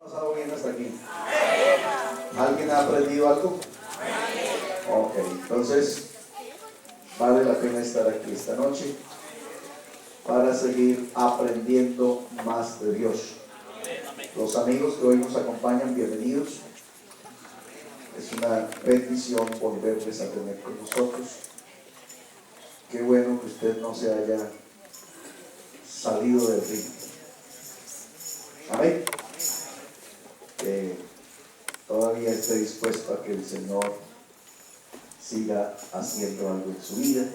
¿Pasado bien hasta aquí? ¿Alguien ha aprendido algo? Ok, entonces vale la pena estar aquí esta noche para seguir aprendiendo más de Dios. Los amigos que hoy nos acompañan, bienvenidos. Es una bendición volverles a tener con nosotros. Qué bueno que usted no se haya salido del ritmo. Amén. Que todavía esté dispuesto a que el Señor siga haciendo algo en su vida.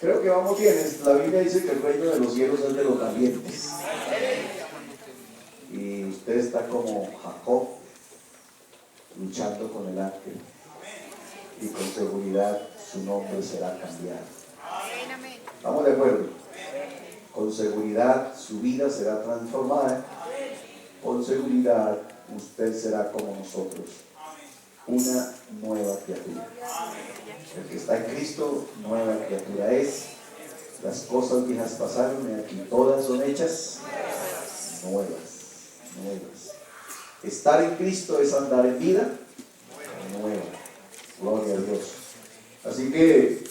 Creo que vamos bien. La Biblia dice que el reino de los cielos es de los valientes. Y usted está como Jacob, luchando con el ángel. Y con seguridad su nombre será cambiado. ¿Estamos de acuerdo? Con seguridad su vida será transformada. Con seguridad usted será como nosotros, una nueva criatura. El que está en Cristo, nueva criatura es. Las cosas viejas pasaron y aquí todas son hechas nuevas. Estar en Cristo es andar en vida nueva. Gloria a Dios. Así que,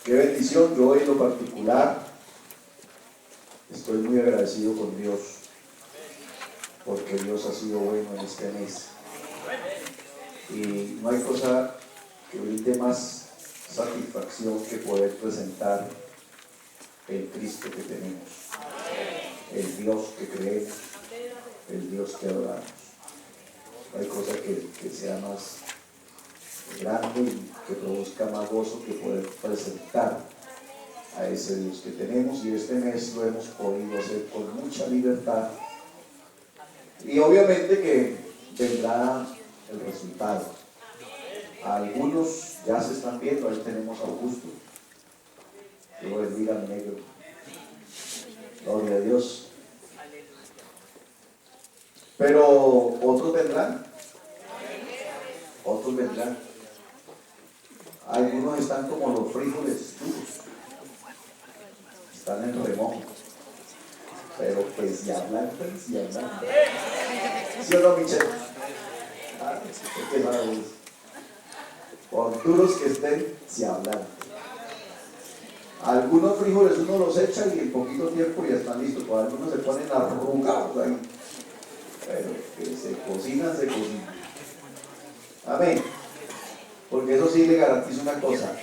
qué bendición. Yo en lo particular estoy muy agradecido con Dios, porque Dios ha sido bueno en este mes. Y no hay cosa que brinde más satisfacción que poder presentar el Cristo que tenemos, el Dios que creemos, el Dios que adoramos. No hay cosa que sea más grande y que produzca más gozo que poder presentar a ese Dios que tenemos, y este mes lo hemos podido hacer con mucha libertad. Y obviamente que vendrá el resultado. Algunos ya se están viendo. Ahí tenemos a Augusto. Dios bendiga al negro. Gloria a Dios. Pero otros vendrán. Otros vendrán. Algunos están como los frijoles duros. Están en remojo. Pero pues ya hablan, ¿sí o no, Michelle? Por duros que estén, se hablan. Algunos frijoles uno los echa y en poquito tiempo ya están listos. Por algunos se ponen arrugados ahí. Pero que se cocinan. Amén. Porque eso sí le garantizo una cosa: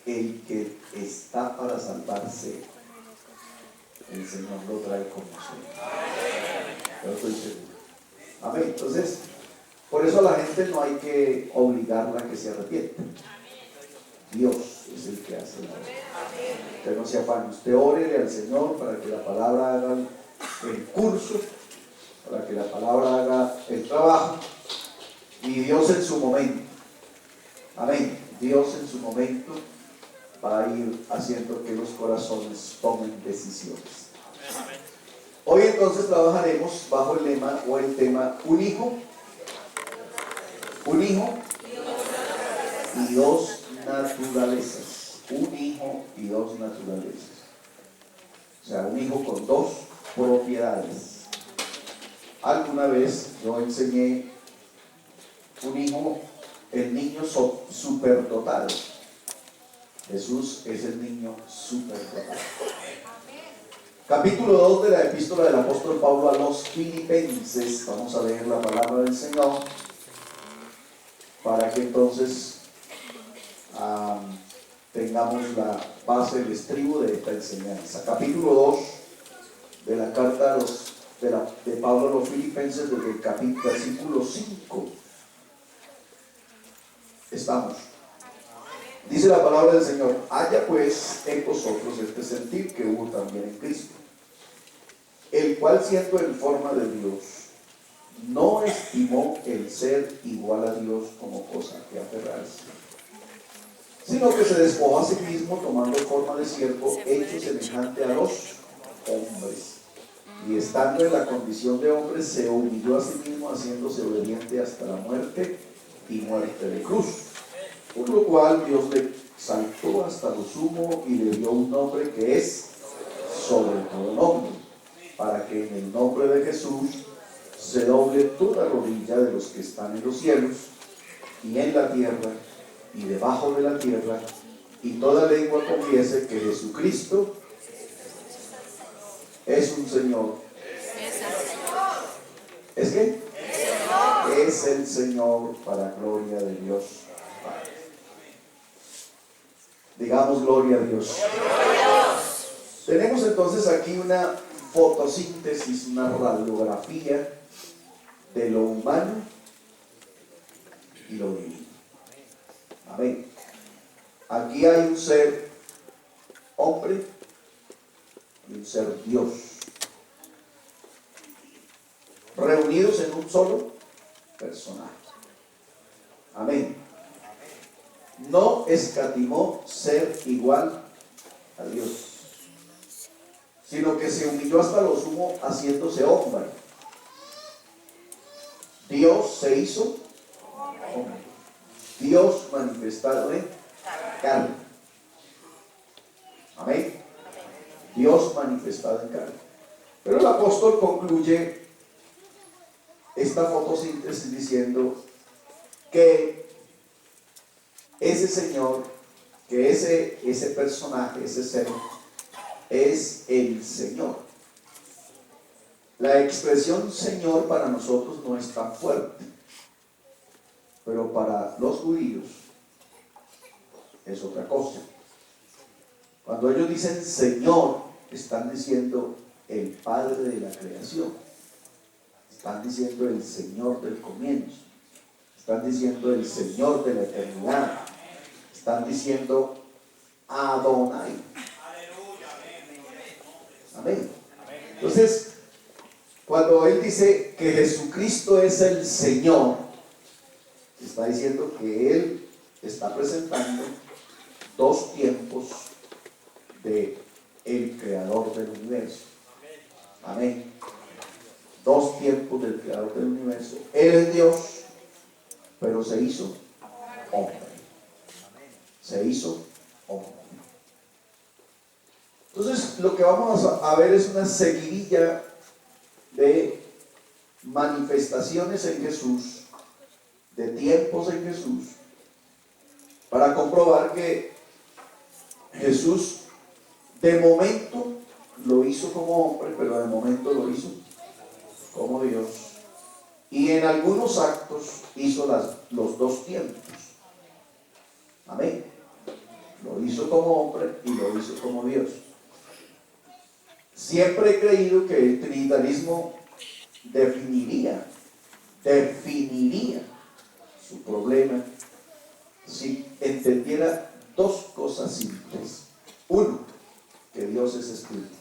el que está para salvarse, el Señor lo trae con nosotros. Yo estoy seguro. Amén. Entonces, por eso a la gente no hay que obligarla a que se arrepienta. Dios es el que hace la obra. Usted no se afane. Usted órele al Señor para que la palabra haga el curso, para que la palabra haga el trabajo. Y Dios en su momento, amén, Dios en su momento va a ir haciendo que los corazones tomen decisiones. Hoy entonces trabajaremos bajo el lema o el tema un hijo y dos naturalezas. Un hijo y dos naturalezas. O sea, un hijo con dos propiedades. Alguna vez yo enseñé un hijo, el niño superdotado. Jesús es el niño superdotado. Capítulo 2 de la epístola del apóstol Pablo a los Filipenses. Vamos a leer la palabra del Señor para que entonces tengamos la base, el estribo de esta enseñanza. Capítulo 2 de la carta de Pablo a los Filipenses, desde el versículo 5. Estamos. Dice la palabra del Señor: haya pues en vosotros este sentir que hubo también en Cristo, el cual, siendo en forma de Dios, no estimó el ser igual a Dios como cosa que aferrarse, sino que se despojó a sí mismo, tomando forma de siervo, hecho semejante a los hombres, y estando en la condición de hombre, se humilló a sí mismo, haciéndose obediente hasta la muerte y muerte de cruz. Por lo cual Dios le exaltó hasta lo sumo y le dio un nombre que es sobre todo nombre, para que en el nombre de Jesús se doble toda rodilla de los que están en los cielos y en la tierra y debajo de la tierra, y toda lengua confiese que Jesucristo es un Señor. ¿Es qué? Es el Señor, para gloria de Dios Padre. Digamos gloria a Dios. Tenemos entonces aquí una fotosíntesis, una radiografía de lo humano y lo divino. Amén. Aquí hay un ser hombre y un ser Dios, reunidos en un solo personaje. Amén. No escatimó ser igual a Dios, sino que se humilló hasta lo sumo haciéndose hombre. Dios se hizo hombre. Dios manifestado en carne. Amén. Dios manifestado en carne. Pero el apóstol concluye esta fotosíntesis diciendo que ese Señor, que ese personaje, ese ser, es el Señor. La expresión Señor para nosotros no es tan fuerte, pero para los judíos es otra cosa. Cuando ellos dicen Señor, están diciendo el Padre de la creación, están diciendo el Señor del comienzo, están diciendo el Señor de la eternidad, están diciendo Adonai. Amén. Entonces, cuando él dice que Jesucristo es el Señor, está diciendo que él está presentando dos tiempos de el creador del universo. Amén. Dos tiempos del creador del universo. Él es Dios, pero se hizo hombre. Se hizo hombre. Entonces, lo que vamos a ver es una seguidilla de manifestaciones en Jesús, de tiempos en Jesús, para comprobar que Jesús de momento lo hizo como hombre, pero de momento lo hizo como Dios. Y en algunos actos hizo los dos tiempos. Amén. Lo hizo como hombre y lo hizo como Dios. Siempre he creído que el trinitarismo definiría su problema si entendiera dos cosas simples. Uno, que Dios es espíritu.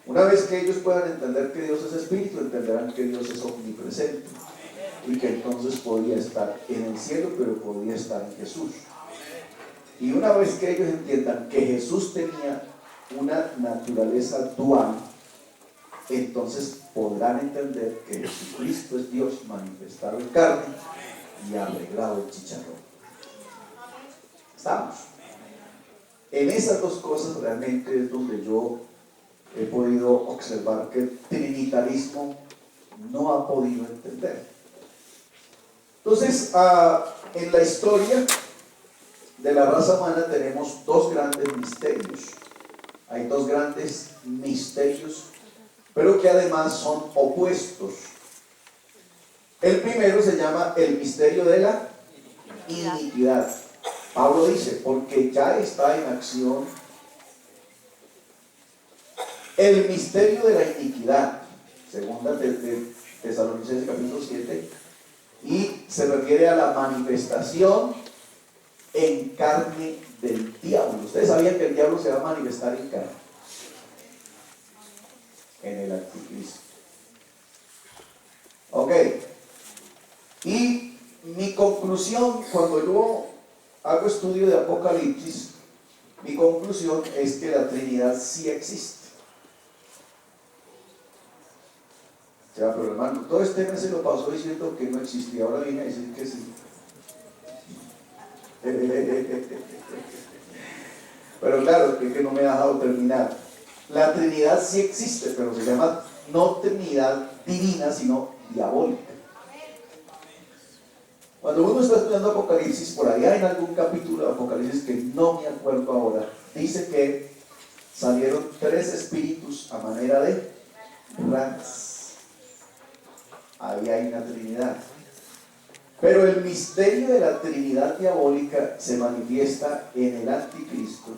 Una vez que ellos puedan entender que Dios es espíritu, entenderán que Dios es omnipresente y que entonces podía estar en el cielo, pero podía estar en Jesús. Y una vez que ellos entiendan que Jesús tenía una naturaleza dual, entonces podrán entender que Jesucristo es Dios manifestado en carne y arreglado el chicharrón. ¿Estamos? En esas dos cosas realmente es donde yo he podido observar que el trinitarismo no ha podido entender. Entonces, en la historia de la raza humana tenemos dos grandes misterios. Hay dos grandes misterios, pero que además son opuestos. El primero se llama el misterio de la iniquidad. Pablo dice, porque ya está en acción el misterio de la iniquidad, segunda de Tesalonicenses capítulo 7, y se refiere a la manifestación en carne del diablo. Ustedes sabían que el diablo se va a manifestar en carne, en el anticristo. Ok. Y mi conclusión, cuando yo hago estudio de Apocalipsis, mi conclusión es que la Trinidad sí existe. O sea, pero hermano, todo este mes se lo pasó diciendo que no existía, ahora viene a decir que sí. Pero claro, es que no me ha dejado terminar. La Trinidad sí existe, pero se llama no Trinidad divina, sino diabólica. Cuando uno está estudiando Apocalipsis, por allá en algún capítulo de Apocalipsis que no me acuerdo ahora, dice que salieron 3 espíritus a manera de ranas. Ahí hay una Trinidad. Pero el misterio de la Trinidad diabólica se manifiesta en el anticristo,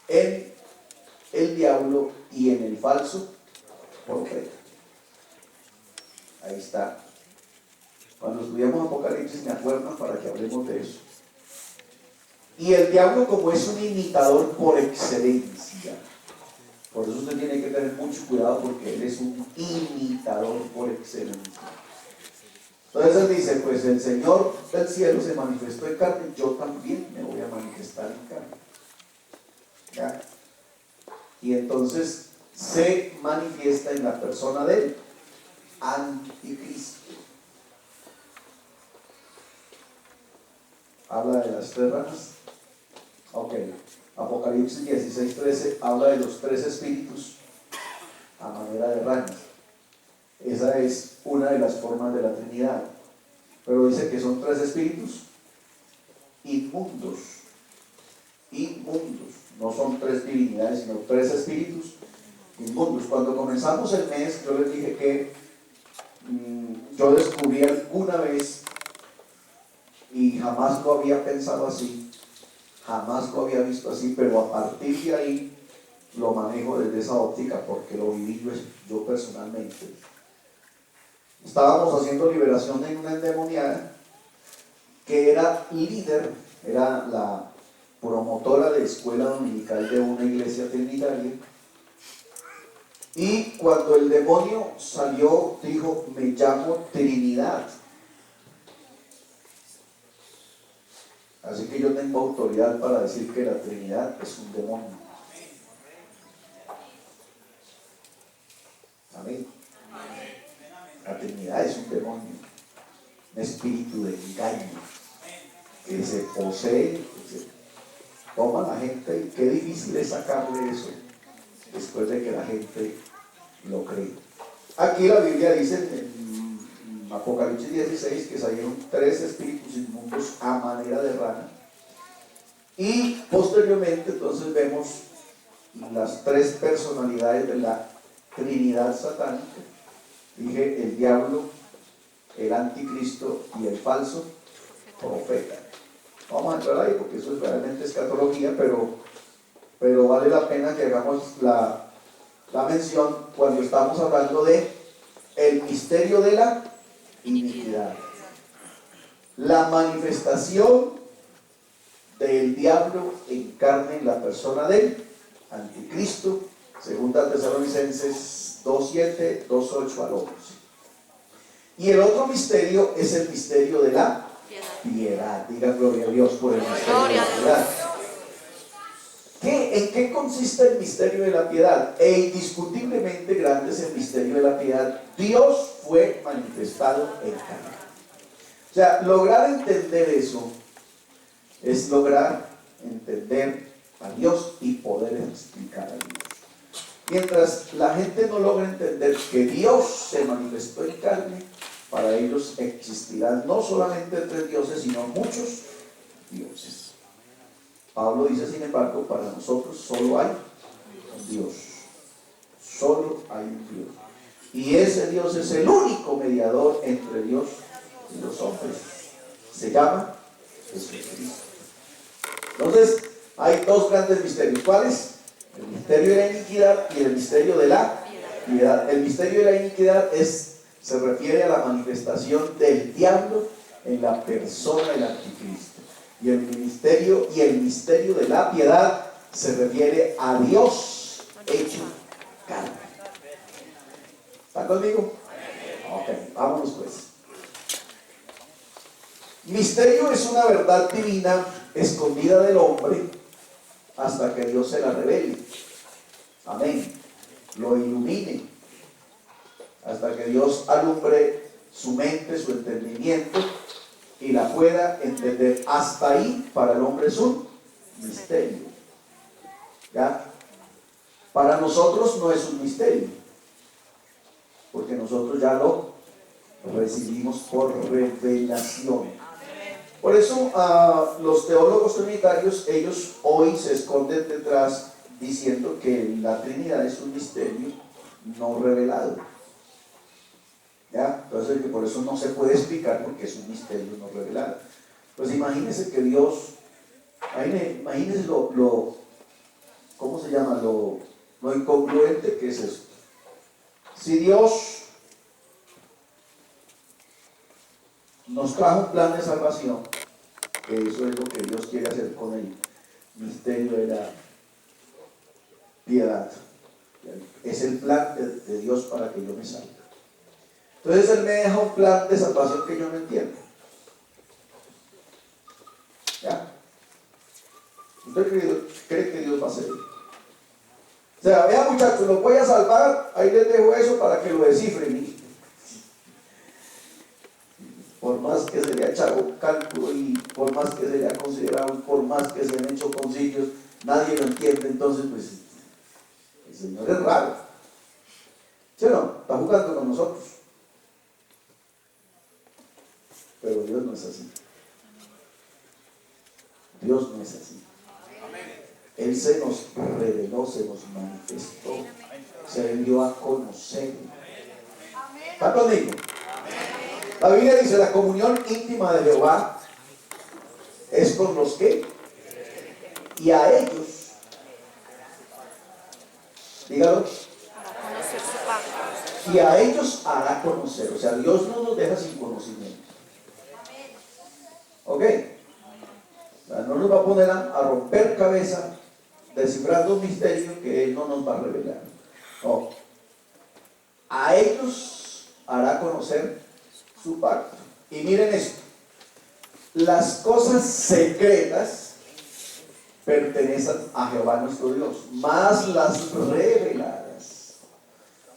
en el diablo y en el falso profeta. Ahí está. Cuando estudiamos Apocalipsis me acuerdo para que hablemos de eso. Y el diablo, como es un imitador por excelencia, por eso usted tiene que tener mucho cuidado, porque él es un imitador por excelencia. Entonces él dice, pues el Señor del cielo se manifestó en carne, yo también me voy a manifestar en carne. ¿Ya? Y entonces se manifiesta en la persona del anticristo. Habla de las 3 ranas. Ok, Apocalipsis 16:13 habla de los 3 espíritus a manera de ranas. Esa es una de las formas de la Trinidad. Pero dice que son 3 espíritus inmundos. Inmundos. No son 3 divinidades, sino 3 espíritus inmundos. Cuando comenzamos el mes, yo les dije que yo descubrí alguna vez, y jamás lo había pensado así, jamás lo había visto así, pero a partir de ahí lo manejo desde esa óptica porque lo viví yo personalmente. Estábamos haciendo liberación en una endemoniada que era líder, era la promotora de escuela dominical de una iglesia trinitaria, y cuando el demonio salió dijo, me llamo Trinidad. Así que yo tengo autoridad para decir que la Trinidad es un demonio. Amén. La Trinidad es un demonio, un espíritu de engaño que se posee, que se toma a la gente, y qué difícil es sacarle eso después de que la gente lo cree. Aquí la Biblia dice en Apocalipsis 16 que salieron 3 espíritus inmundos a manera de rana, y posteriormente entonces vemos las 3 personalidades de la Trinidad satánica. Dije el diablo, el anticristo y el falso profeta. Vamos a entrar ahí porque eso es realmente escatología, pero vale la pena que hagamos la mención cuando estamos hablando de el misterio de la iniquidad, la manifestación del diablo en carne en la persona del anticristo, segunda Tesalonicenses 2:7, 2:8 al 11. Y el otro misterio es el misterio de la piedad. Diga gloria a Dios por el misterio de la piedad. ¿En qué consiste el misterio de la piedad? E indiscutiblemente grande es el misterio de la piedad. Dios fue manifestado en carne. O sea, lograr entender eso es lograr entender a Dios y poder explicar a Dios. Mientras la gente no logra entender que Dios se manifestó en carne, para ellos existirán no solamente 3 dioses, sino muchos dioses. Pablo dice, sin embargo, para nosotros solo hay un Dios. Solo hay un Dios. Y ese Dios es el único mediador entre Dios y los hombres. Se llama Jesucristo. Entonces, hay 2 grandes misterios. ¿Cuáles? El misterio de la iniquidad y el misterio de la piedad. El misterio de la iniquidad se refiere a la manifestación del diablo en la persona del anticristo. Y el misterio de la piedad se refiere a Dios hecho carne. ¿Están conmigo? Ok, vámonos pues. Misterio es una verdad divina escondida del hombre hasta que Dios se la revele. Amén. Lo ilumine. Hasta que Dios alumbre su mente, su entendimiento, y la pueda entender. Hasta ahí para el hombre es un misterio. ¿Ya? Para nosotros no es un misterio, porque nosotros ya lo recibimos por revelación. Por eso los teólogos trinitarios, ellos hoy se esconden detrás diciendo que la Trinidad es un misterio no revelado. ¿Ya? Entonces que por eso no se puede explicar porque es un misterio no revelado. Pues imagínense que Dios, imagínense ¿cómo se llama? Lo incongruente que es esto. Si Dios nos trajo un plan de salvación, que eso es lo que Dios quiere hacer con el misterio de la piedad. Es el plan de Dios para que yo me salve. Entonces Él me deja un plan de salvación que yo no entiendo. ¿Ya? ¿Usted cree que Dios va a hacer? O sea, vean muchachos, los voy a salvar, ahí les dejo eso para que lo descifren. Por más que se le ha echado cálculo y por más que se le ha considerado, por más que se han hecho concilios, nadie lo entiende. Entonces, pues, el Señor es raro. ¿Sí o no? Está jugando con nosotros. Pero Dios no es así. Dios no es así. Él se nos reveló, se nos manifestó, se dio a conocer. ¿Está conmigo? La Biblia dice: la comunión íntima de Jehová es con los que, y a ellos, dígalo, y a ellos hará conocer. O sea, Dios no nos deja sin conocimiento. ¿Ok? O sea, no nos va a poner a romper cabeza descifrando un misterio que Él no nos va a revelar. No. A ellos hará conocer su pacto. Y miren esto: las cosas secretas pertenecen a Jehová nuestro Dios, mas las reveladas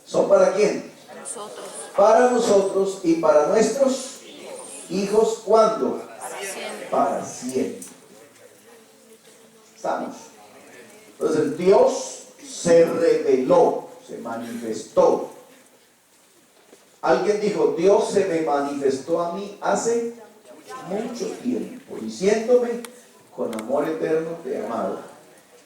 ¿son para quién? Nosotros. Para nosotros y para nuestros hijos. ¿Cuándo? Para siempre. Para siempre. ¿Estamos? Entonces Dios se reveló, se manifestó. Alguien dijo: Dios se me manifestó a mí hace mucho tiempo, diciéndome: con amor eterno te he amado.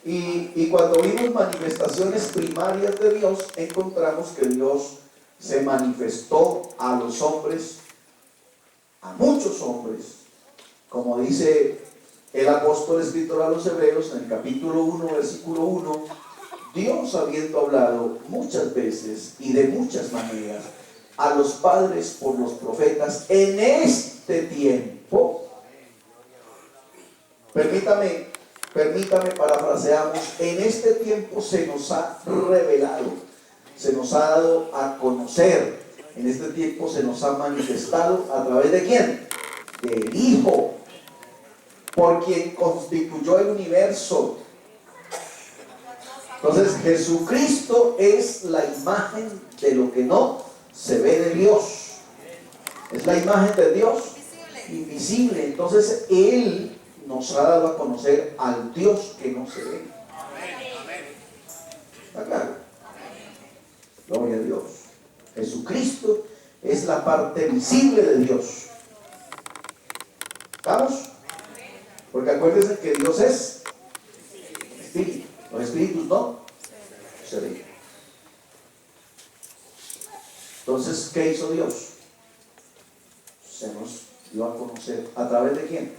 Y cuando vimos manifestaciones primarias de Dios, encontramos que Dios se manifestó a los hombres, a muchos hombres, como dice el apóstol escritor a los Hebreos en el capítulo 1, versículo 1: Dios, habiendo hablado muchas veces y de muchas maneras a los padres por los profetas, en este tiempo, permítame parafraseamos, en este tiempo se nos ha revelado, se nos ha dado a conocer, en este tiempo se nos ha manifestado. ¿A través de quién? Del Hijo, por quien constituyó el universo. Entonces Jesucristo es la imagen de lo que no se ve de Dios, es la imagen de Dios invisible. Entonces Él nos ha dado a conocer al Dios que no se ve. ¿Está claro? Gloria a Dios. Jesucristo es la parte visible de Dios. ¿Estamos? Porque acuérdense que Dios es espíritu. Los espíritus no se ven. Entonces, ¿qué hizo Dios? Se nos dio a conocer. ¿A través de quién?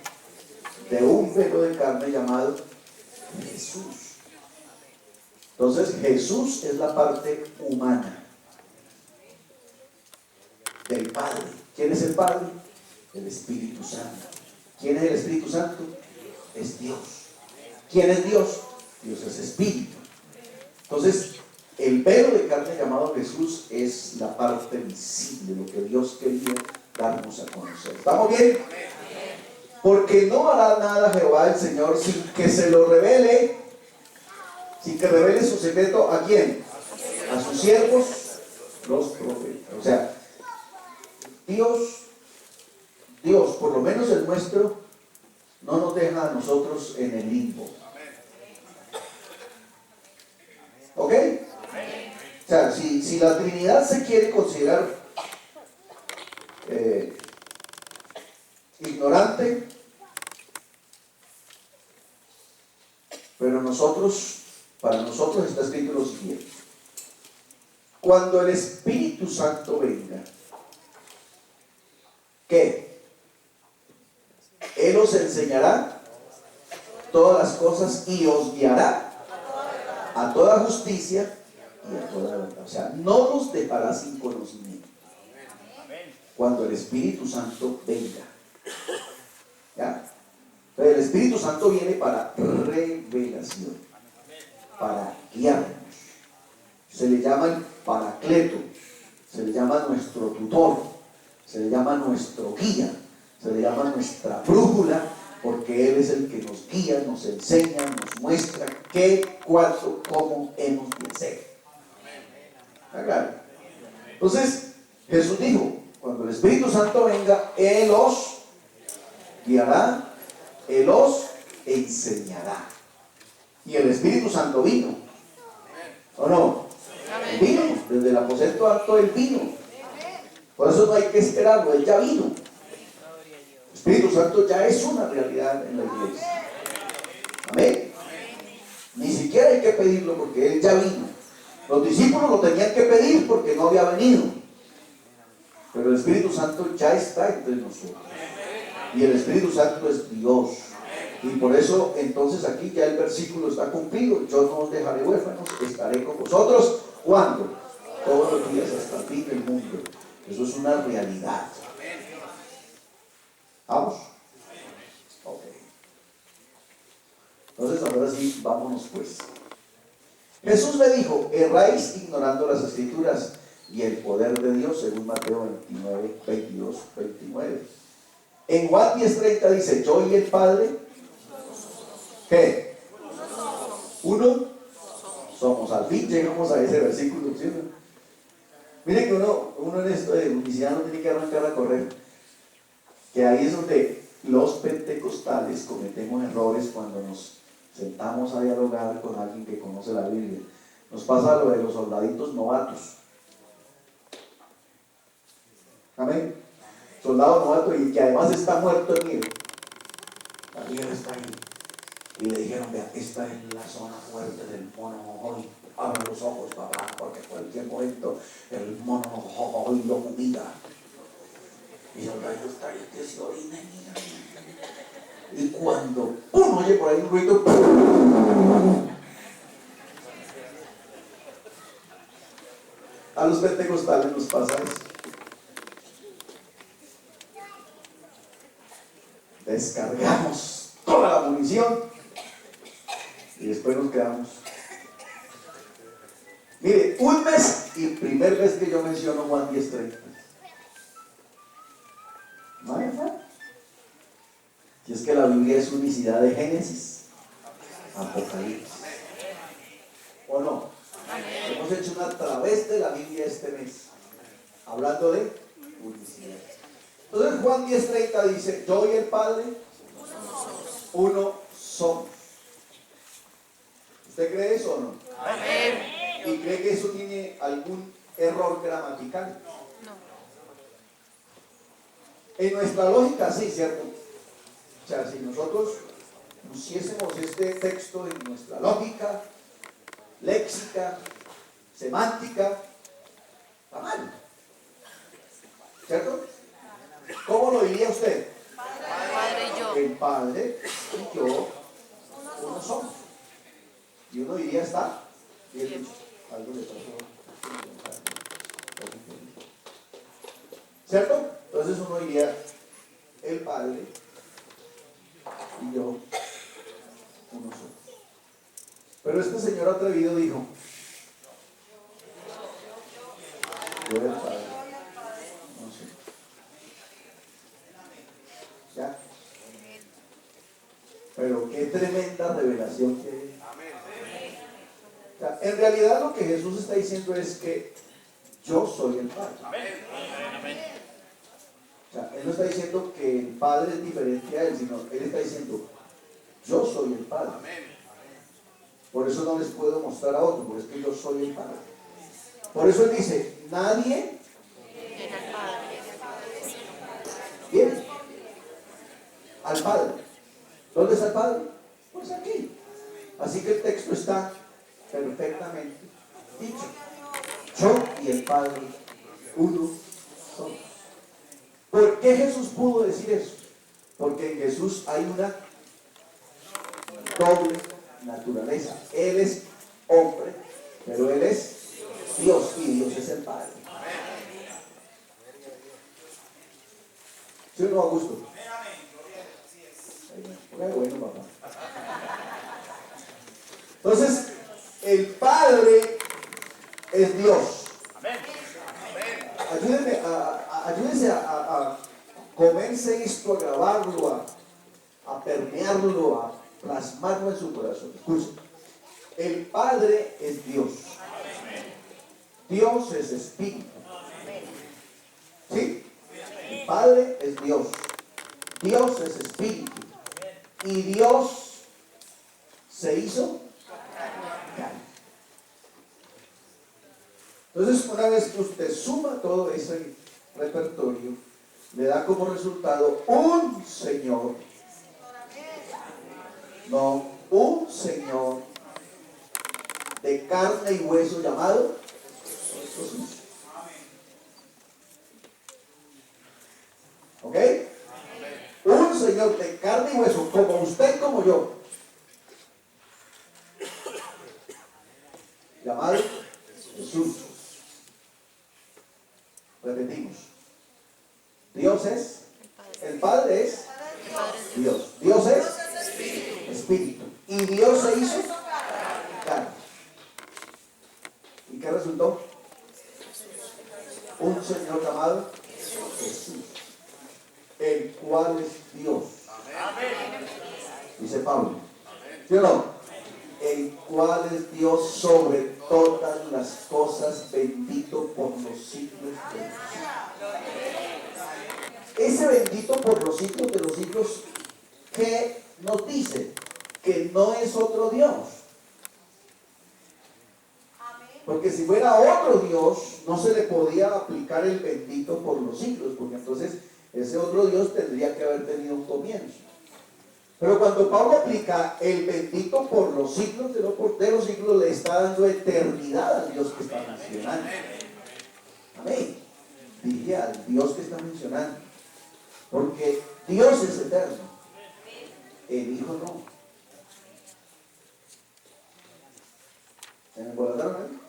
De un velo de carne llamado Jesús. Entonces Jesús es la parte humana del Padre. ¿Quién es el Padre? El Espíritu Santo. ¿Quién es el Espíritu Santo? Es Dios. ¿Quién es Dios? Dios es Espíritu. Entonces el velo de carne llamado Jesús es la parte visible, lo que Dios quería darnos a conocer. ¿Estamos bien? Porque no hará nada Jehová el Señor sin que se lo revele, sin que revele su secreto. ¿A quién? A sus siervos, los profetas. O sea, Dios, por lo menos el nuestro, no nos deja a nosotros en el limbo. ¿Ok? sea, si la Trinidad se quiere considerar ignorante, pero para nosotros está escrito lo siguiente: cuando el Espíritu Santo venga, ¿qué? Él os enseñará todas las cosas y os guiará a toda justicia y a toda verdad. O sea, no nos dejará sin conocimiento cuando el Espíritu Santo venga. ¿Ya? Pero el Espíritu Santo viene para revelación, para guiarnos. Se le llama el Paracleto, se le llama nuestro tutor, se le llama nuestro guía, se le llama nuestra brújula, porque Él es el que nos guía, nos enseña, nos muestra qué, cuánto, cómo hemos de hacer. Claro. Entonces, Jesús dijo, cuando el Espíritu Santo venga, Él os guiará, Él os enseñará. Y el Espíritu Santo vino, ¿o no? Él vino, desde el aposento alto Él vino. Por eso no hay que esperarlo, Él ya vino. El Espíritu Santo ya es una realidad en la iglesia. Amén. Ni siquiera hay que pedirlo porque Él ya vino. Los discípulos lo tenían que pedir porque no había venido. Pero el Espíritu Santo ya está entre nosotros. Y el Espíritu Santo es Dios. Y por eso entonces aquí ya el versículo está cumplido: yo no os dejaré huérfanos, estaré con vosotros. ¿Cuándo? Todos los días hasta el fin del mundo. Eso es una realidad. ¿Vamos? Ok. Entonces ahora sí, vámonos pues. Jesús le dijo: erráis ignorando las Escrituras y el poder de Dios, según Mateo 29, 22, 29. En Juan 10:30 dice: yo y el Padre, ¿qué? Uno somos. Al fin llegamos a ese versículo, ¿sí? Miren que uno en esto de publicidad no tiene que arrancar a correr, que ahí es donde los pentecostales cometemos errores cuando nos sentamos a dialogar con alguien que conoce la Biblia. Nos pasa lo de los soldaditos novatos. Amén. Soldado novato y que además está muerto en miedo. La Biblia está ahí. Y le dijeron: vea, esta es la zona fuerte del mono hoy. Abra los ojos, papá, porque en cualquier momento el mono hoy lo humilla. Y el soldado está ahí que se orina. Y cuando uno oye por ahí un ruido, a los pentecostales nos pasa eso. Descargamos toda la munición y después nos quedamos. Mire, un mes y primer vez que yo menciono Juan 10:30. ¿No hay nada? Y es que la Biblia es unicidad de Génesis, Apocalipsis. ¿O no? Hemos hecho una través de la Biblia este mes, hablando de unicidad. Entonces Juan 10:30 dice: yo y el Padre, uno somos. ¿Usted cree eso o no? Amén. ¿Y cree que eso tiene algún error gramatical? No. En nuestra lógica sí, ¿cierto? O sea, si nosotros pusiésemos este texto en nuestra lógica, léxica, semántica, está mal, ¿cierto? ¿Cómo lo diría usted? Padre y yo. El Padre y yo, uno somos. Y uno diría: está bien. Algo le pasó. ¿Cierto? Entonces uno diría: el Padre y yo, uno somos. Pero este señor atrevido dijo: yo y el Padre, no sé. ¿Ya? Pero qué tremenda revelación que hay. O sea, en realidad lo que Jesús está diciendo es que yo soy el Padre. O sea, Él no está diciendo que el Padre es diferente a Él, sino Él está diciendo: yo soy el Padre. Por eso no les puedo mostrar a otro, porque es que yo soy el Padre. Por eso él dice, nadie Viene al Padre. viene al Padre. ¿Dónde está el Padre? Pues aquí. Así que el texto está perfectamente dicho. Yo y el Padre, uno somos. ¿Por qué Jesús pudo decir eso? Porque en Jesús hay una doble naturaleza. Él es hombre, pero Él es Dios y Dios es el Padre. ¿Sí o no, Augusto? Bueno, papá. Entonces, el Padre es Dios. Ayúdense a comerse esto, a grabarlo, a permearlo, a plasmarlo en su corazón. Escuchen. El Padre es Dios. Dios es espíritu. ¿Sí? El Padre es Dios. Dios es espíritu. Y Dios se hizo carne. Entonces, una vez que usted suma todo ese repertorio, le da como resultado un Señor. No, un Señor de carne y hueso llamado Jesús. ¿Ok? Un Señor de carne y hueso, como usted, como yo, llamado Jesús. Repetimos. Dios es, el Padre es Dios. Dios es Espíritu. Y Dios se hizo carne. ¿Y qué resultó? Un Señor llamado Jesús, el cual es Dios. Dice Pablo. ¿Sí o no? El cual es Dios sobre todas las cosas, bendito por los siglos de los siglos. Ese bendito por los siglos de los siglos, ¿qué nos dice? Que no es otro Dios. Porque si fuera otro Dios, no se le podía aplicar el bendito por los siglos, porque entonces ese otro Dios tendría que haber tenido un comienzo. Pero cuando Pablo aplica el bendito por los siglos de los siglos, le está dando eternidad al Dios que está mencionando. Amén. Dije al Dios que está mencionando. Porque Dios es eterno. El Hijo no. ¿Se me acordaron ahí?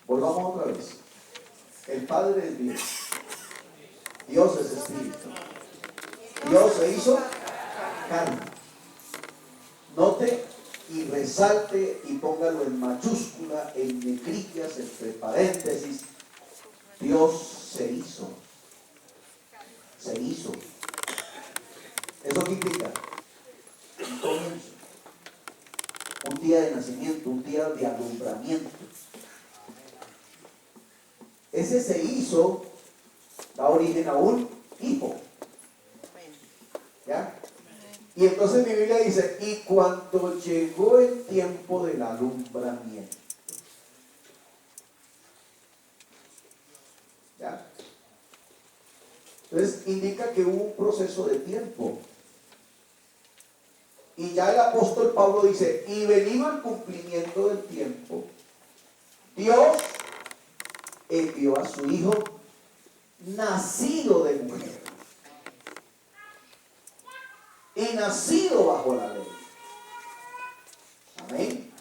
Volvamos otra vez. El Padre es Dios. Dios es Espíritu. Dios se hizo carne. Note y resalte y póngalo en mayúscula, en negrillas, entre paréntesis. Dios se hizo. Se hizo. ¿Eso qué implica? Un comienzo. Un día de nacimiento, un día de alumbramiento. Ese se hizo da origen a un hijo. ¿Ya? Y entonces mi Biblia dice, y cuando llegó el tiempo del alumbramiento. ¿Ya? Entonces indica que hubo un proceso de tiempo. Y ya el apóstol Pablo dice, y venido el cumplimiento del tiempo, Dios envió a su hijo nacido de mujer y nacido bajo la ley. Amén.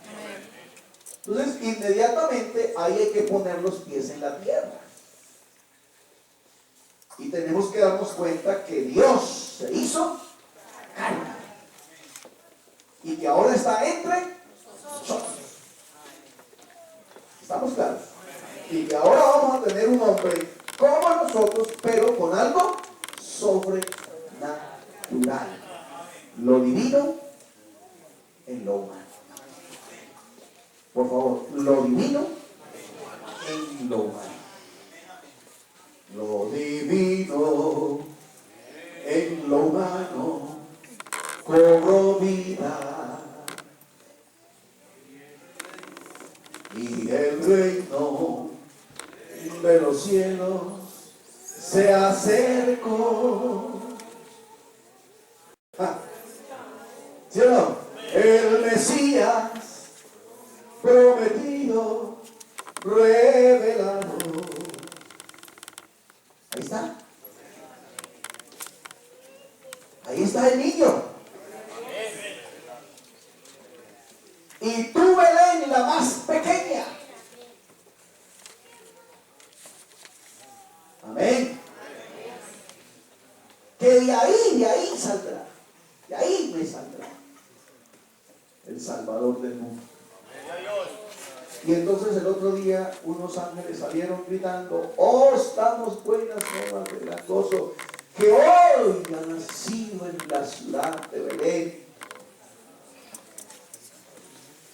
Entonces inmediatamente ahí hay que poner los pies en la tierra y tenemos que darnos cuenta que Dios se hizo carne y que ahora está entre nosotros. ¿Estamos claros? Y que ahora vamos a tener un hombre como nosotros, pero con algo sobrenatural. Lo divino en lo humano. Por favor, lo divino en lo humano. Lo divino en lo humano cobró vida. Y el reino acercó. Ah, ¿sí o no? El Mesías prometido, revelado. Ahí está. Ahí está el niño. Y tú, Belén, la más pequeña. Amén. Que de ahí saldrá. De ahí me saldrá el Salvador del mundo. Y entonces el otro día unos ángeles salieron gritando: oh, estamos buenas nuevas de gran gozo, que hoy ha nacido en la ciudad de Belén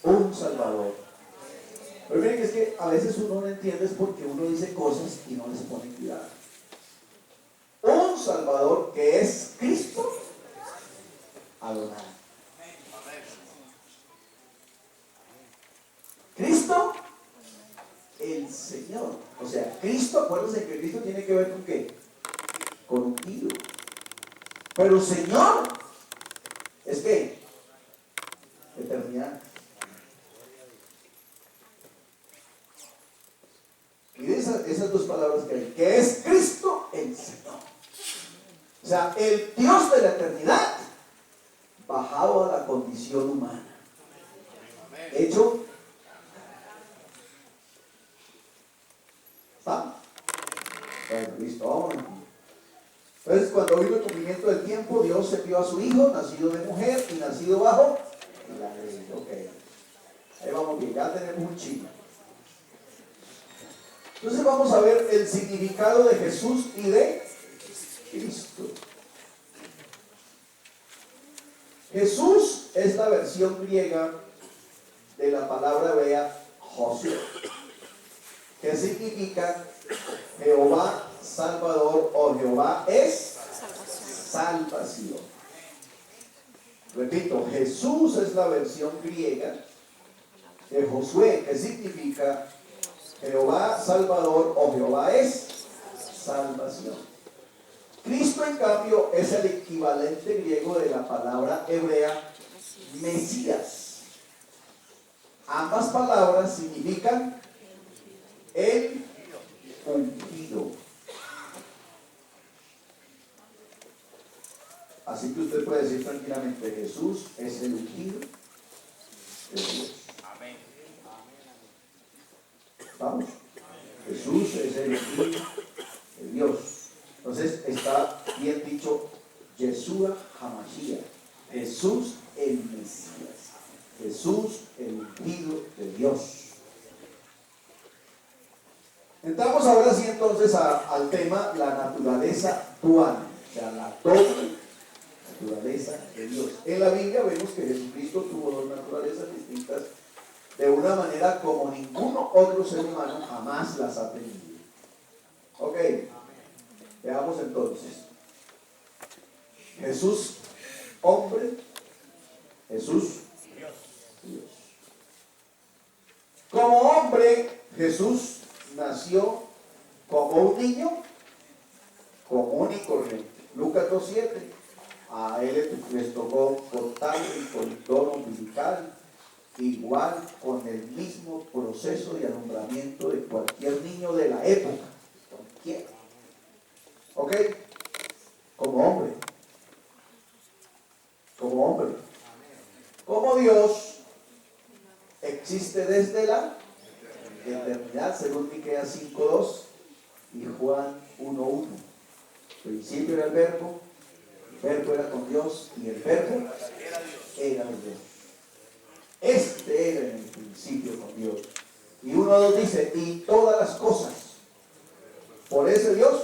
un Salvador. Pero miren que es que a veces uno no entiende, es porque uno dice cosas y no les pone cuidado. Un Salvador que es Cristo Adonai. Cristo el Señor. O sea, Cristo, acuérdense que Cristo tiene que ver con ¿qué? Con ungido. Pero Señor es ¿qué? Eternidad. Y esas dos palabras que hay, que es Cristo el Señor. O sea, el Dios de la eternidad bajado a la condición humana. Hecho. ¿Está? Bueno, listo, vámonos. Entonces, cuando vino el cumplimiento del tiempo, Dios envió a su Hijo, nacido de mujer y nacido bajo la ley. Ok. Ahí vamos bien, ya tenemos un chino. Entonces vamos a ver el significado de Jesús y de Cristo. Jesús es la versión griega de la palabra hebrea Josué, que significa Jehová Salvador o Jehová es salvación. Repito, Jesús es la versión griega de Josué, que significa Jehová Salvador o Jehová es salvación. Cristo, en cambio, es el equivalente griego de la palabra hebrea Mesías. Ambas palabras significan el ungido. Así que usted puede decir tranquilamente: Jesús es el ungido de Dios. ¿Vamos? Jesús es el ungido de Dios. Entonces está bien dicho: Yeshua HaMashiach, Jesús el Mesías, Jesús el ungido de Dios. Entramos ahora sí entonces al tema la naturaleza dual, o sea, la doble naturaleza de Dios. En la Biblia vemos que Jesucristo tuvo dos naturalezas distintas de una manera como ninguno otro ser humano jamás las ha tenido. Ok, veamos entonces. Jesús, hombre, Jesús, Dios. Como hombre, Jesús nació como un niño común y corriente. Lucas 2:7. A él les tocó cortar el cordón umbilical, igual con el mismo proceso de alumbramiento de cualquier niño de la época. Cualquiera. ¿Ok? Como hombre. Como hombre. Como Dios existe desde la eternidad, según Miqueas 5:2 y Juan 1:1. Principio era el verbo era con Dios y el verbo era Dios. Este era en el principio con Dios. Y 1:2 dice: y todas las cosas por ese Dios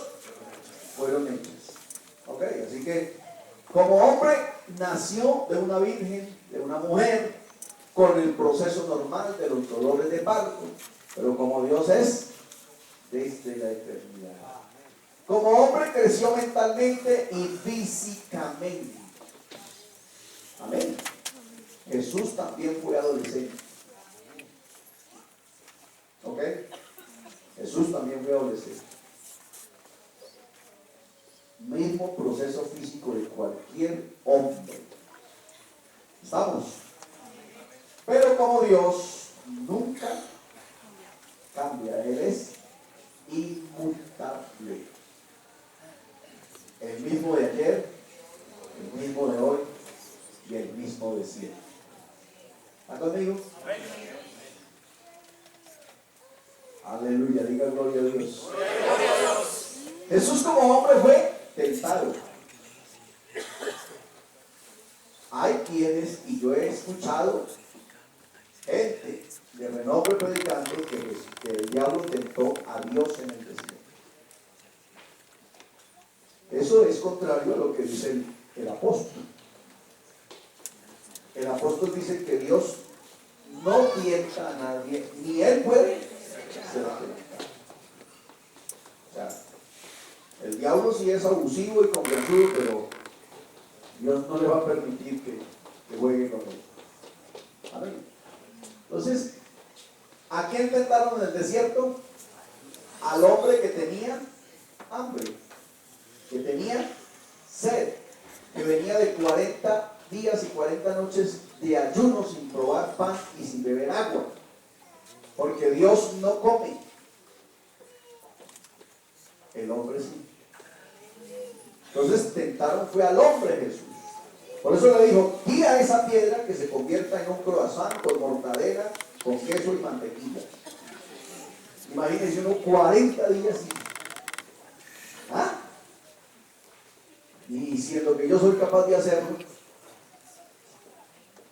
fueron hechas. Ok, así que como hombre nació de una virgen, de una mujer, con el proceso normal de los dolores de parto, pero como Dios es desde la eternidad. Como hombre creció mentalmente y físicamente. Amén. Jesús también fue adolescente. ¿Ok? Jesús también fue adolescente. mismo proceso físico de cualquier hombre. ¿Estamos? Pero como Dios nunca cambia, Él es inmutable. El mismo de ayer, el mismo de hoy y el mismo de siempre. ¿Está conmigo? Aleluya, diga gloria a Dios. Jesús como hombre fue tentado. Hay quienes, y yo he escuchado gente de renombre predicando que el diablo tentó a Dios en el desierto. Eso es contrario a lo que dice el apóstol. El apóstol dice que Dios no tienta a nadie, ni él puede ser tentado. O sea, el diablo sí es abusivo y convencido, pero Dios no le va a permitir que juegue con él. Amén. Entonces, ¿a quién tentaron en el desierto? Al hombre que tenía hambre, que tenía sed, que venía de 40 días y 40 noches de ayuno sin probar pan y sin beber agua, porque Dios no come, el hombre sí. Entonces tentaron fue al hombre Jesús. Por eso le dijo, tira esa piedra que se convierta en un croissant con mortadela, con queso y mantequilla. Imagínense uno 40 días y diciendo que yo soy capaz de hacerlo.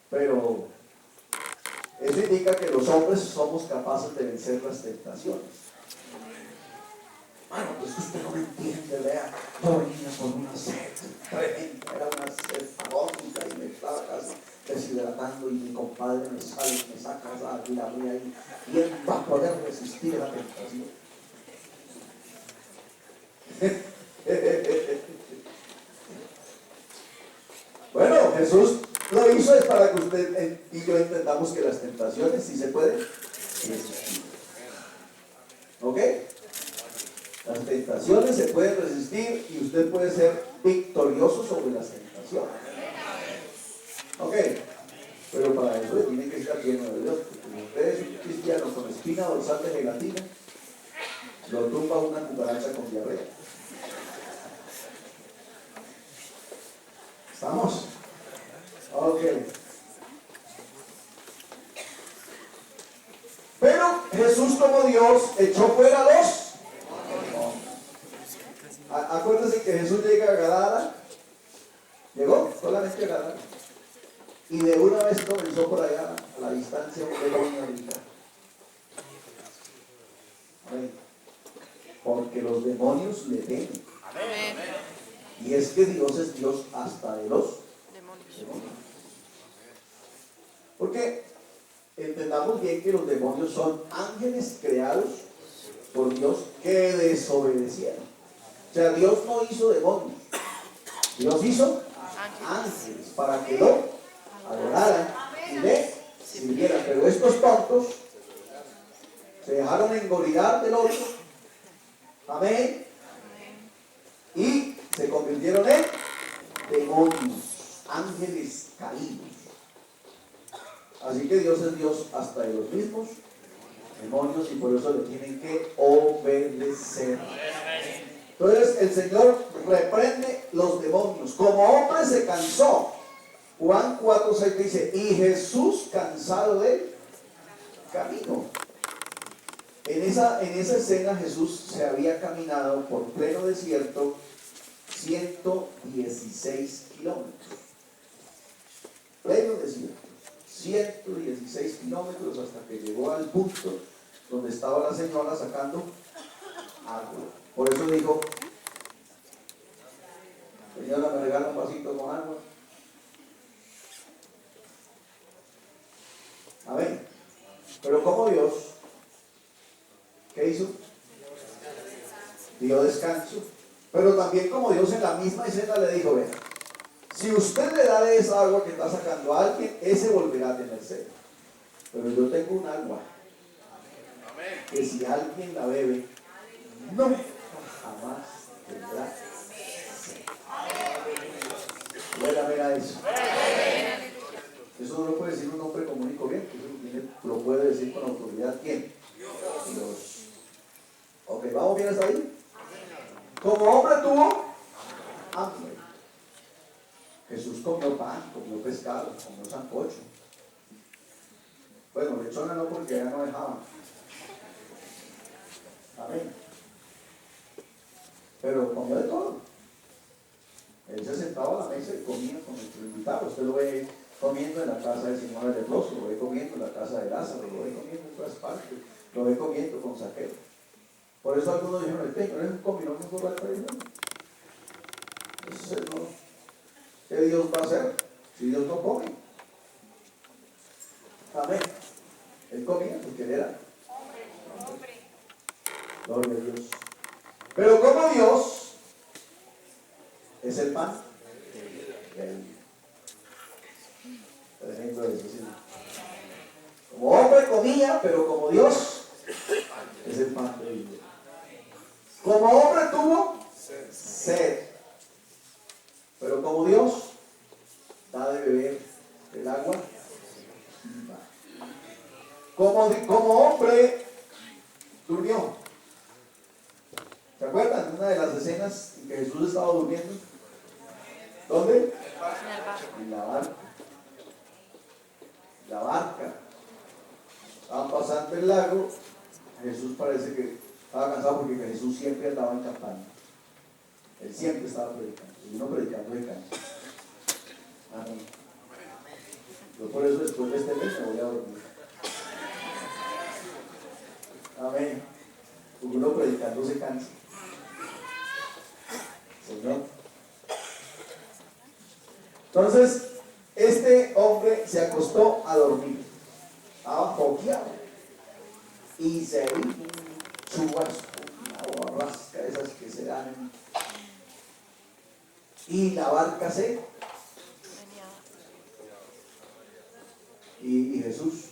Pero eso indica que los hombres somos capaces de vencer las tentaciones. Bueno, pues usted no me entiende, vea, yo venía con una sed tremenda, era una sed agónica y me estaba casi deshidratando y mi compadre me sale, me saca y la abrí ahí, y él va a poder resistir la tentación. Bueno, Jesús lo hizo es para que usted y yo entendamos que las tentaciones sí se pueden resistir. ¿Ok? Las tentaciones se pueden resistir y usted puede ser victorioso sobre las tentaciones. Ok, pero para eso tiene que estar lleno de Dios. Porque si usted es un cristiano con espina dorsal de gelatina, lo tumba una cucaracha con diarrea. ¿Estamos? Ok. Pero Jesús como Dios echó fuera los. Acuérdense que Jesús llega a Gadara, llegó solamente a Gadara, y de una vez comenzó por allá a la distancia un demonio a gritar. Porque los demonios le temen. Y es que Dios es Dios hasta de los demonios. Porque entendamos bien que los demonios son ángeles creados por Dios que desobedecieron. O sea, Dios no hizo demonios, Dios hizo ángeles para que lo adoraran y le sirvieran. Pero estos tontos se dejaron engolidar del otro, amén, y se convirtieron en demonios, ángeles caídos. Así que Dios es Dios hasta de los mismos demonios y por eso le tienen que obedecer. Entonces el Señor reprende los demonios. Como hombre se cansó. Juan 4:6 dice, y Jesús cansado del camino. En esa escena Jesús se había caminado por pleno desierto 116 kilómetros. Pleno desierto. 116 kilómetros hasta que llegó al punto donde estaba la señora sacando agua. Por eso dijo, señora, ¿me regala un vasito con agua? Amén. Pero como Dios, ¿qué hizo? Dio descanso. Pero también como Dios en la misma escena le dijo, vea, si usted le da de esa agua que está sacando a alguien, ese volverá a tener sed. Pero yo tengo un agua que si alguien la bebe, no jamás tendrá sed. eso? Eso no lo puede decir un hombre común y corriente, eso lo puede decir con autoridad. ¿Quién? Dios. Ok, ¿vamos bien hasta ahí? Como hombre tuvo hambre. Jesús comió pan, comió pescado, comió sancocho. Bueno, lechona no, porque ya no dejaban. Amén. Pero comió de todo. Él se sentaba a la mesa y comía con nuestros invitados. Usted lo ve comiendo en la casa del Señor el leproso, lo ve comiendo en la casa de Lázaro, lo ve comiendo en todas partes, lo ve comiendo con Zaqueo. Por eso algunos dijeron, el Señor es un comilón que fue para el. Eso es no. ¿Qué Dios va a hacer si Dios no come? Amén. Él comía porque él era hombre. Gloria a Dios. Pero como Dios es el pan de vida. Tremendo eso, sí. Como hombre comía, pero como Dios es el pan de vida. Como hombre tuvo sed, pero como Dios da de beber el agua viva. Como hombre durmió. ¿Se acuerdan? Una de las escenas en que Jesús estaba durmiendo. ¿Dónde? En la barca. La barca. Estaban pasando el lago. Jesús parece que estaba cansado porque Jesús siempre andaba en campaña. Él siempre estaba predicando. Y uno predicando de cansa. Amén. Yo por eso después de este mes me voy a dormir. Amén. Porque uno predicando se cansa. Señor. Entonces, este hombre se acostó a dormir. Estaba foqueado. Y se vino un chubasco, una borrasca de esas que se dan. Y la barca se. Y Jesús.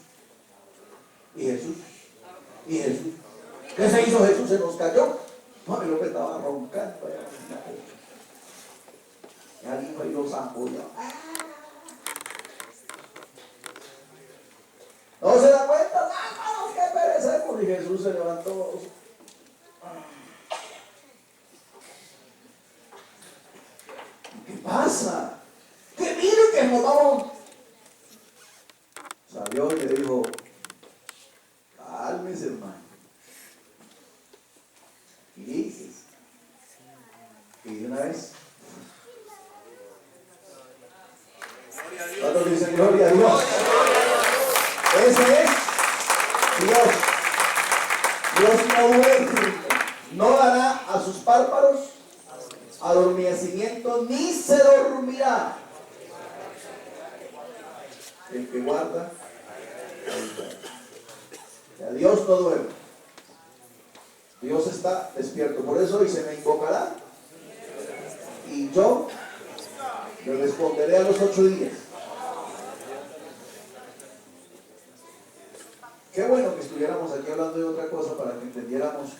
¿Qué se hizo Jesús? Se nos cayó. No, el hombre estaba roncando allá. Y alguien fue y lo zambulló. No se da cuenta, hermanos, que perecemos. Y Jesús se levantó. ¿Qué pasa? Que mire que nos vamos. Salió y le dijo, cálmese, hermano. Y dices, y de una vez. ¿Cuántos dicen gloria a Dios? Ese es Dios. Dios no duerme, no dará a sus párpados adormecimiento, ni se dormirá el que guarda. O sea, Dios no duerme. Dios está despierto. Por eso hoy se me invocará y yo le responderé a los 8 días. Qué bueno que estuviéramos aquí hablando de otra cosa para que entendiéramos,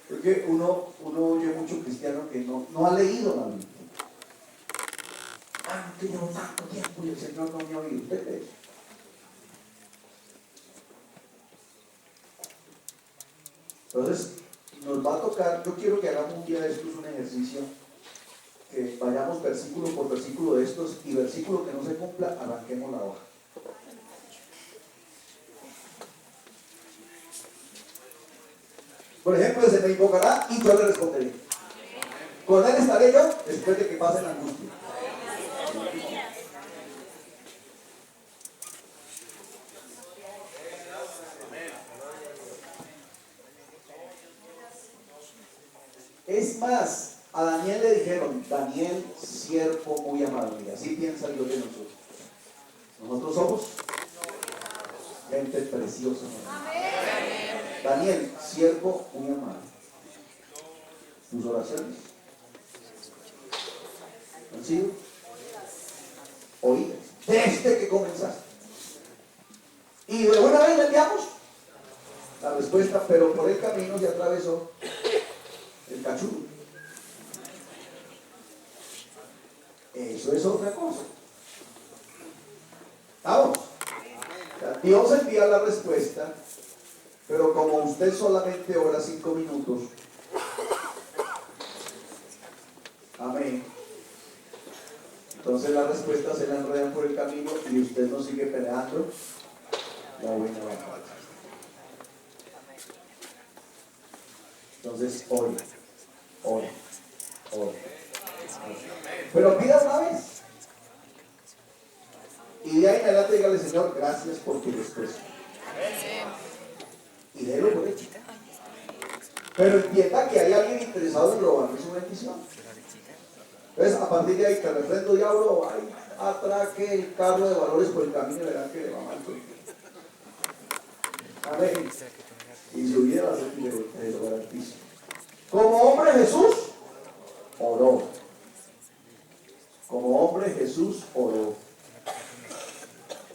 porque uno oye mucho cristiano que no ha leído la Biblia. Que llevo tanto tiempo y el Señor no me ha oído. ¿Usted cree? Entonces, nos va a tocar, yo quiero que hagamos un día de estos un ejercicio, que vayamos versículo por versículo de estos, y versículo que no se cumpla, arranquemos la hoja. Por ejemplo, se me invocará y yo le responderé. Con él estaré yo después de que pase la angustia. Es más, a Daniel le dijeron, Daniel, siervo muy amado. Y así piensa Dios de nosotros. Nosotros somos gente preciosa. Daniel, siervo muy amado. Tus oraciones han sido oídas desde que comenzaste. Y de una vez le enviamos la respuesta, pero por el camino se atravesó el cachudo. Eso es otra cosa. Vamos. Dios envía la respuesta, pero como usted solamente ora 5 minutos, amén, entonces la respuesta se la enredan por el camino y usted no sigue peleando la buena batalla. Entonces, ore, ore, ore. Pero pida una vez. Y de ahí en adelante dígale, Señor, gracias por tu respuesta. Y délo por hecho. Pero entienda que hay alguien interesado en robarle su bendición. Entonces, a partir de ahí, que el refrendo diablo, ay, atraque el carro de valores por el camino y verán que le va mal. Amén. Y su vida va a ser de lugar al piso. Como hombre Jesús oró. Como hombre Jesús oró.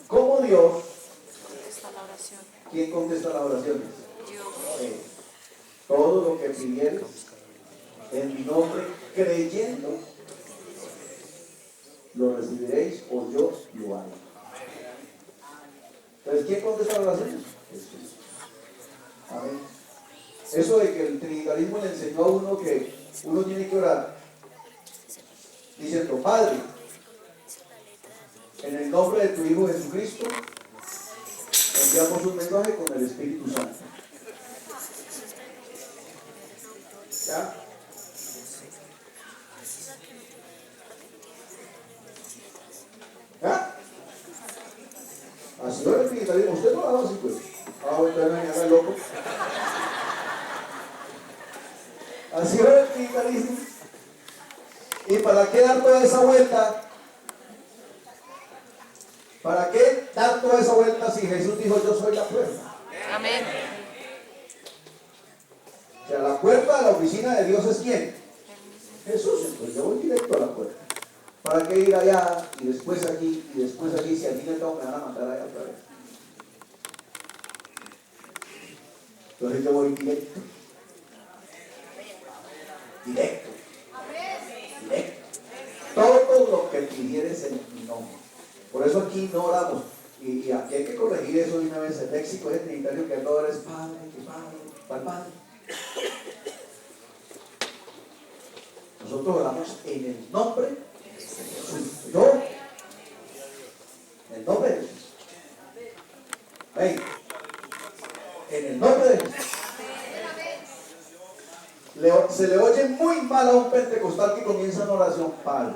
Como Dios, Contesta la oración. ¿quién contesta las oraciones? Dios. Todo lo que pidieres en mi nombre, creyendo, lo recibiréis o yo lo haré. Entonces, ¿quién contesta las oraciones? Jesús. Amén. Eso de que el trinitarismo le enseñó a uno que uno tiene que orar diciendo, Padre, en el nombre de tu Hijo Jesucristo, enviamos un mensaje con el Espíritu Santo. ¿Ya? ¿Ya? Así va el trinitarismo. Usted no lo haga así, pues. Entonces me haga loco. Así va el trinitarismo. ¿Y para qué dar toda esa vuelta? ¿Para qué dar toda esa vuelta si Jesús dijo yo soy la puerta? Amén. O sea, la puerta de la oficina de Dios es ¿quién? Jesús. Entonces yo voy directo a la puerta. ¿Para qué ir allá y después aquí y después aquí si al fin y al cabo me van a matar allá otra vez? Entonces yo voy directo. Directo. Directo. Todo lo que pidieres en mi nombre. Por eso aquí no oramos. Y aquí hay que corregir eso de una vez. El léxico es trinitario que no eres Padre, que Padre, ¿cuál Padre? Nosotros oramos en el nombre de Jesús. Yo, en el nombre de Jesús. Amén. En el nombre de Jesús. Se le oye muy mal a un pentecostal que comienza en oración, Padre.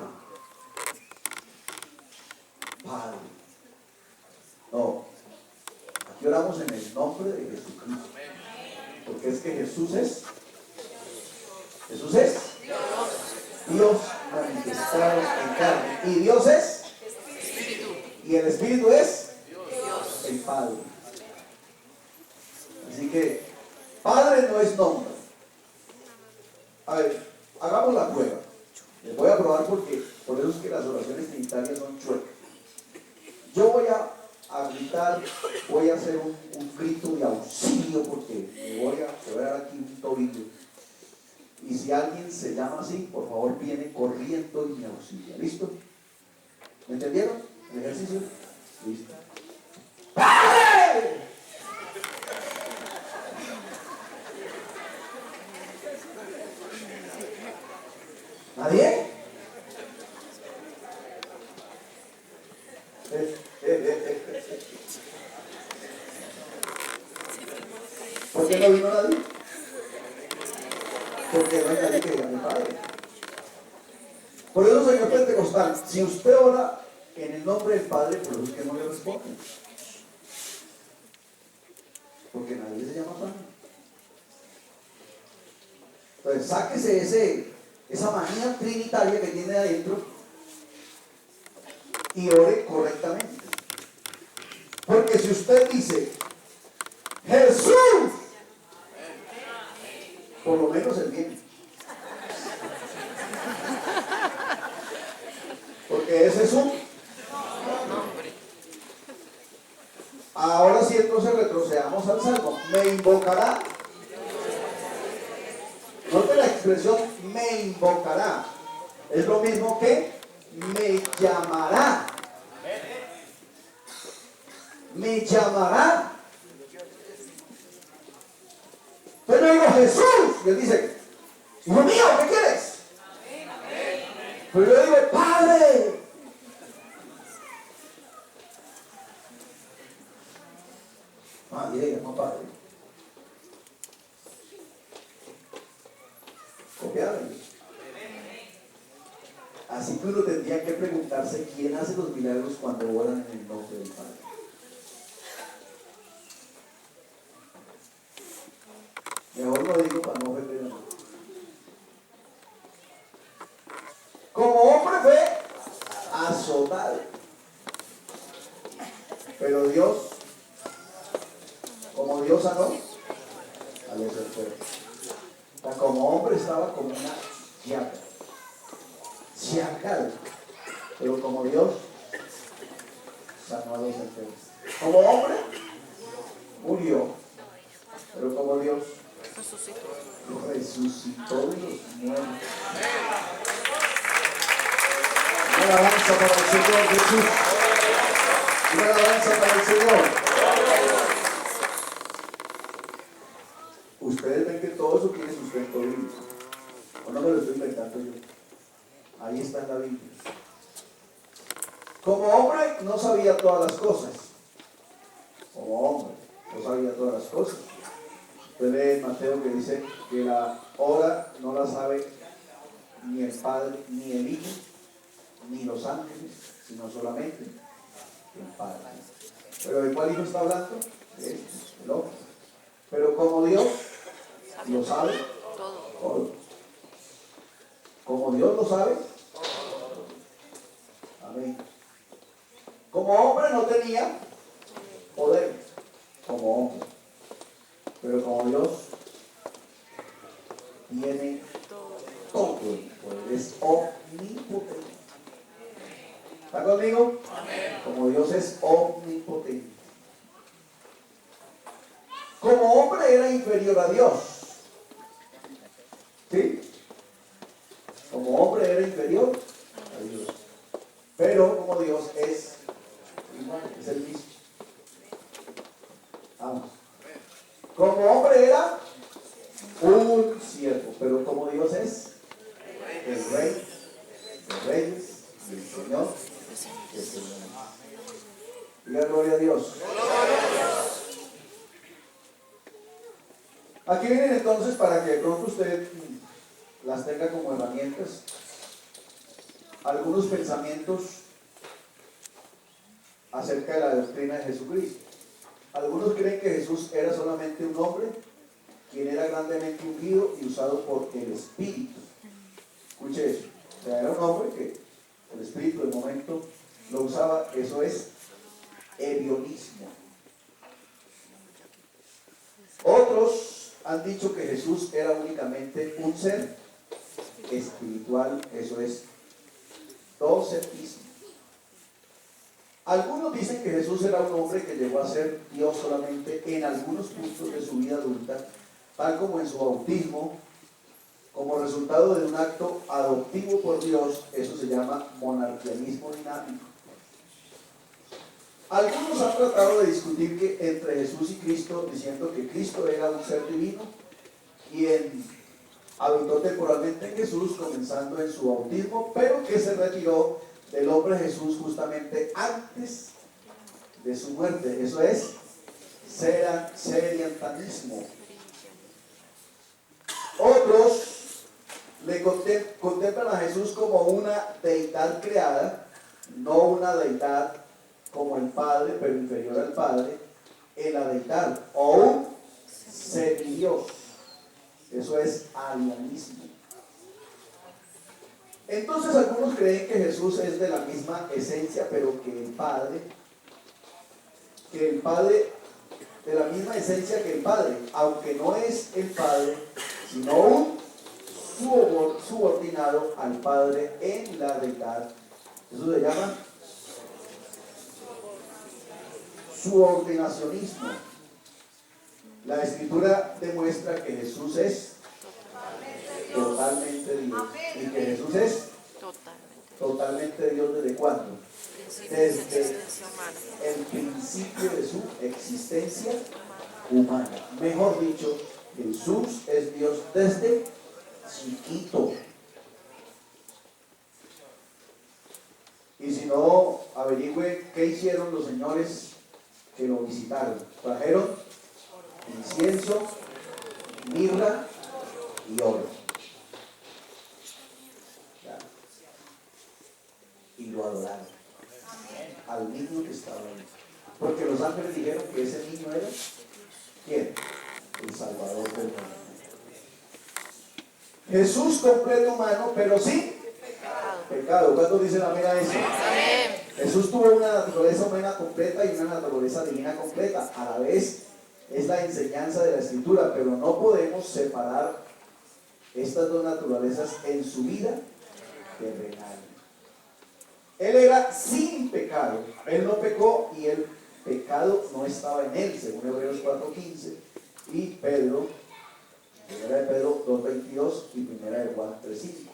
Padre. No. Aquí oramos en el nombre de Jesucristo. Porque es que Jesús es Dios manifestado en carne. Y Dios es Espíritu. y el Espíritu es Dios. el Padre. Así que Padre no es nombre. A ver, hagamos la prueba. Les voy a probar porque por eso es que las oraciones trinitarias son chuecas. Yo voy a gritar, voy a hacer un grito de auxilio porque me voy a quebrar aquí un tobillo. Y si alguien se llama así, por favor viene corriendo y me auxilia. ¿Listo? ¿Me entendieron? ¿El ejercicio? ¿Listo? ¡Padre! ¿Nadie? ¿Por qué no vino nadie? Porque no hay nadie que diga mi Padre. Por eso, señor pentecostal, si usted ora en el nombre del Padre, por eso es que no le responden. Porque nadie se llama Padre. Entonces, sáquese esa manía trinitaria que tiene adentro y ore correctamente. Porque si usted dice Jesús, por lo menos él viene. Porque ese es un Nombre. Ahora sí, entonces retrocedamos al Salmo. Me invocará. Note la expresión me invocará. Es lo mismo que me llamará. me llamará. Pero yo digo Jesús, y él dice, hijo mío, ¿qué quieres? Pero yo digo, Padre. Nadie llama Padre. Copiaron. Así que uno tendría que preguntarse quién hace los milagros cuando oran en el nombre del Padre. Mejor lo digo para no ofender a nadie. Como hombre fue azotado. Pero Dios, como Dios sanó a los enfermos. O sea, como hombre estaba como una llaga. Llagado. Pero como Dios sanó a los enfermos. Como hombre murió. Pero como Dios resucitó de los muertos. Una alabanza para el Señor Jesús. Una alabanza para el Señor. Ustedes ven que todo eso tiene sustento bíblico. O no me lo estoy inventando yo. Ahí está en la Biblia. Como hombre no sabía todas las cosas. Como hombre no sabía todas las cosas. Usted lee en Mateo que dice que la hora no la sabe ni el Padre, ni el Hijo, ni los ángeles, sino solamente el Padre. ¿Pero de cuál Hijo está hablando? De el hombre. Pero como Dios lo sabe todo. Como Dios lo sabe, amén. Como hombre no tenía poder, como hombre. Pero como Dios tiene todo el poder, es omnipotente. ¿Está conmigo? Amén. Como Dios es omnipotente. Como hombre era inferior a Dios. ¿Sí? Como hombre era inferior a Dios. Pero como Dios es igual, es el mismo. Vamos. Como hombre era un siervo, pero como Dios es el Rey de Reyes y el Señor de Señores. Diga gloria a Dios. Aquí vienen entonces para que de pronto usted las tenga como herramientas algunos pensamientos acerca de la doctrina de Jesucristo. Algunos creen que Jesús era solamente un hombre quien era grandemente ungido y usado por el Espíritu. Escuche eso. O sea, era un hombre que el Espíritu de momento lo usaba. Eso es ebionismo. Otros han dicho que Jesús era únicamente un ser espiritual. Eso es docetismo. Algunos dicen que Jesús era un hombre que llegó a ser Dios solamente en algunos puntos de su vida adulta, tal como en su bautismo, como resultado de un acto adoptivo por Dios. Eso se llama monarquianismo dinámico. Algunos han tratado de discutir que entre Jesús y Cristo, diciendo que Cristo era un ser divino, quien habitó temporalmente en Jesús, comenzando en su bautismo, pero que se retiró del hombre Jesús justamente antes de su muerte. Eso es seriantanismo. Otros le contemplan a Jesús como una deidad creada, no una deidad como el Padre, pero inferior al Padre en la deidad, o un semidios. Eso es arianismo. Entonces algunos creen que Jesús es de la misma esencia, pero que el Padre, de la misma esencia que el Padre, aunque no es el Padre, sino un subordinado al Padre en la deidad. Eso se llama subordinacionismo. La Escritura demuestra que Jesús es totalmente Dios y que Jesús es totalmente de Dios ¿desde cuándo? Principio de Desde existencia humana. el principio de su existencia humana. Mejor dicho, Jesús es Dios desde chiquito. Y si no, averigüe qué hicieron los señores que lo visitaron. Trajeron incienso, mirra y oro. Ya. Y lo adoraron al niño que estaba ahí. Porque los ángeles dijeron que ese niño era, ¿quién? El Salvador del mundo. Jesús completo humano, pero sin pecado. ¿Cuántos dicen amén a eso? Amén. Jesús tuvo una naturaleza humana completa y una naturaleza divina completa. A la vez es la enseñanza de la Escritura, pero no podemos separar estas dos naturalezas en su vida terrenal. Él era sin pecado. Él no pecó y el pecado no estaba en él, según Hebreos 4:15 y Pedro, primera de Pedro 2:22 y primera de Juan 3:5.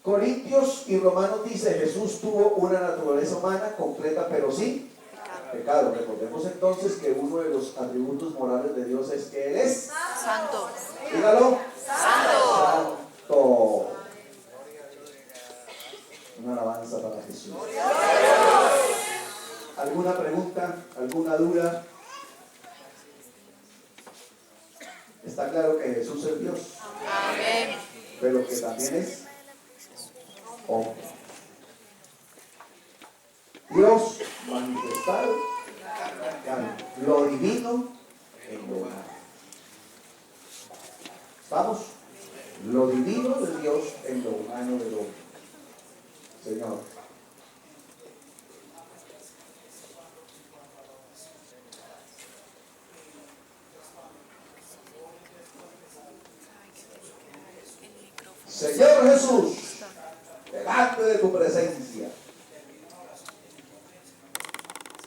Corintios y Romanos dice: Jesús tuvo una naturaleza humana completa pero sin pecado. Recordemos entonces que uno de los atributos morales de Dios es que Él es Santo. dígalo, Santo. santo. Una alabanza para Jesús. ¿Alguna pregunta? ¿Alguna duda? Está claro que Jesús es Dios, Amén. pero que también es hombre. Dios manifestado en carne, lo divino en lo humano. Vamos, lo divino de Dios en lo humano del hombre. Señor. Señor Jesús, delante de tu presencia.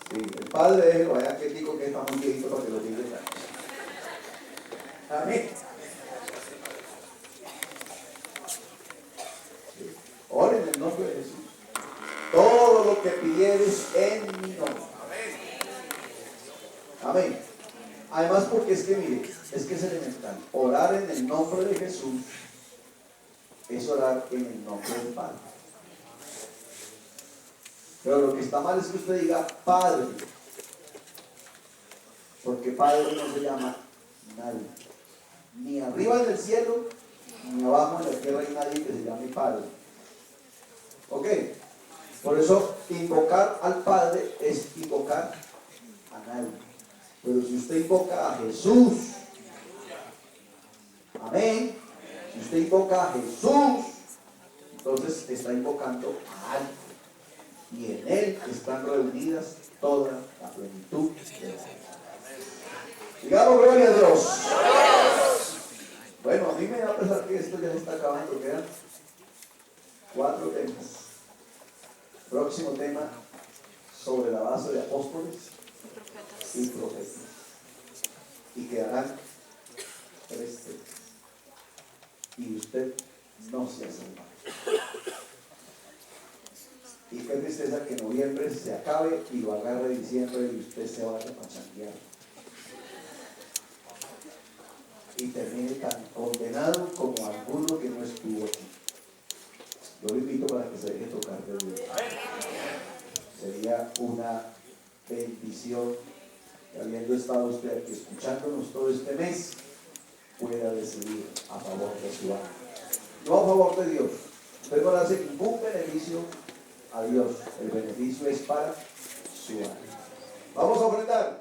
Sí, el Padre déjelo allá que digo que está muy viejito para que lo diga. Amén. Sí. Ora en el nombre de Jesús. Todo lo que pidieres en mi nombre. Amén. Además, porque es que mire, es que es elemental. Orar en el nombre de Jesús es orar en el nombre del Padre. Pero lo que está mal es que usted diga Padre, porque Padre no se llama nadie, ni arriba en el cielo ni abajo en la tierra hay nadie que se llame Padre. ¿Ok? Por eso invocar al Padre es invocar a nadie. Pero si usted invoca a Jesús, amén, si usted invoca a Jesús, entonces está invocando a alguien. Y en Él están reunidas toda la plenitud de la vida. Digamos gloria a Dios. Bueno, a mí me da a pesar que esto ya se está acabando. Quedan 4 temas. Próximo tema sobre la base de apóstoles y profetas. Y quedarán 3 temas. Y usted no se ha salvado. Y qué tristeza que noviembre se acabe y lo agarre diciembre y usted se vaya a pachanguear. Y termine tan condenado como alguno que no estuvo aquí. Yo lo invito para que se deje tocar de Dios. Sería una bendición que, habiendo estado usted aquí escuchándonos todo este mes, pueda decidir a favor de su alma. No a favor de Dios. Usted no le hace ningún beneficio a Dios. El beneficio es para su alma. Vamos a ofrendar.